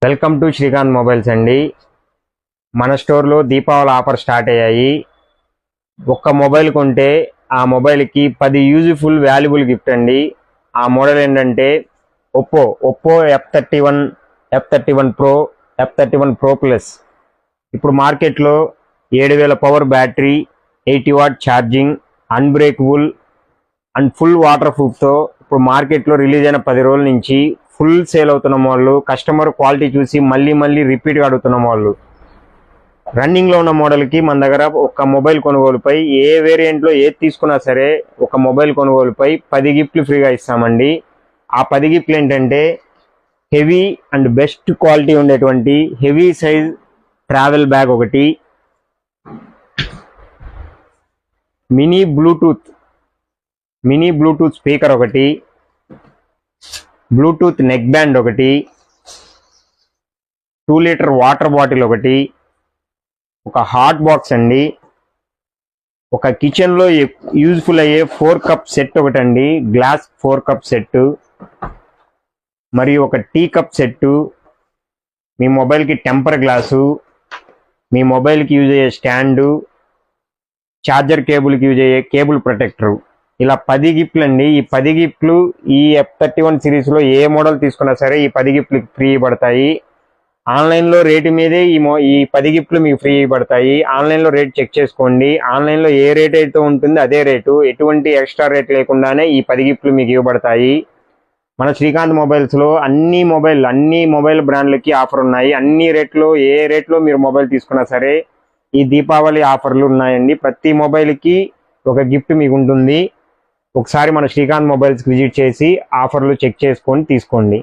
Welcome to Srikanth mobiles అండి. మన స్టోర్లో దీపావళి ఆఫర్ స్టార్ట్ అయ్యాయి. ఒక్క మొబైల్ కొంటే ఆ మొబైల్కి 10 యూజ్ఫుల్ వాల్యుబుల్ గిఫ్ట్ అండి. ఆ మోడల్ ఏంటంటే Oppo F31 Pro, F31 Pro Plus. ఇప్పుడు మార్కెట్లో 7000 power battery, 80 watt charging, unbreakable and full water ప్రూఫ్తో ఇప్పుడు మార్కెట్లో రిలీజ్ అయిన 10 రోజుల నుంచి ఫుల్ సేల్ అవుతున్న వాళ్ళు, కస్టమర్ క్వాలిటీ చూసి మళ్ళీ రిపీట్గా అడుగుతున్న వాళ్ళు. రన్నింగ్లో ఉన్న మోడల్కి మన దగ్గర ఒక మొబైల్ కొనుగోలుపై ఏ వేరియంట్లో ఏది తీసుకున్నా సరే ఒక మొబైల్ కొనుగోలుపై 10 గిఫ్ట్లు ఫ్రీగా ఇస్తామండి. ఆ 10 గిఫ్ట్లు ఏంటంటే హెవీ అండ్ బెస్ట్ క్వాలిటీ ఉండేటువంటి హెవీ సైజ్ ట్రావెల్ బ్యాగ్ ఒకటి, మినీ బ్లూటూత్ స్పీకర్ ఒకటి, బ్లూటూత్ నెక్ బ్యాండ్ ఒకటి, 2 లీటర్ వాటర్ బాటిల్ ఒకటి, ఒక హాట్ బాక్స్ అండి, ఒక కిచెన్లో యూజ్ఫుల్ అయ్యే 4 కప్ సెట్ ఒకటి అండి, గ్లాస్ 4 కప్ సెట్, మరియు ఒక టీ కప్ సెట్టు, మీ మొబైల్కి టెంపర్ గ్లాసు, మీ మొబైల్కి యూజ్ అయ్యే స్టాండు, ఛార్జర్ కేబుల్కి యూజ్ అయ్యే కేబుల్ ప్రొటెక్టరు. ఇలా 10 గిఫ్ట్లు అండి. ఈ 10 గిఫ్ట్లు ఈ F31 సిరీస్లో ఏ మోడల్ తీసుకున్నా సరే ఈ 10 గిఫ్ట్లు ఫ్రీ పడతాయి. ఆన్లైన్లో రేటు మీదే ఈ 10 గిఫ్ట్లు మీకు ఫ్రీ పడతాయి. ఆన్లైన్లో రేట్ చెక్ చేసుకోండి. ఆన్లైన్లో ఏ రేట్ అయితే ఉంటుందో అదే రేటు, ఎటువంటి ఎక్స్ట్రా రేట్ లేకుండానే ఈ 10 గిఫ్ట్లు మీకు ఇవ్వబడతాయి. మన శ్రీకాంత్ మొబైల్స్లో అన్ని మొబైల్ బ్రాండ్లకి ఆఫర్ ఉన్నాయి. ఏ రేట్లో మీరు మొబైల్ తీసుకున్నా సరే ఈ దీపావళి ఆఫర్లు ఉన్నాయండి. ప్రతి మొబైల్కి ఒక గిఫ్ట్ మీకు ఉంటుంది. ఒకసారి మన శ్రీకాంత్ మొబైల్స్కి విజిట్ చేసి ఆఫర్లు చెక్ చేసుకొని తీసుకోండి.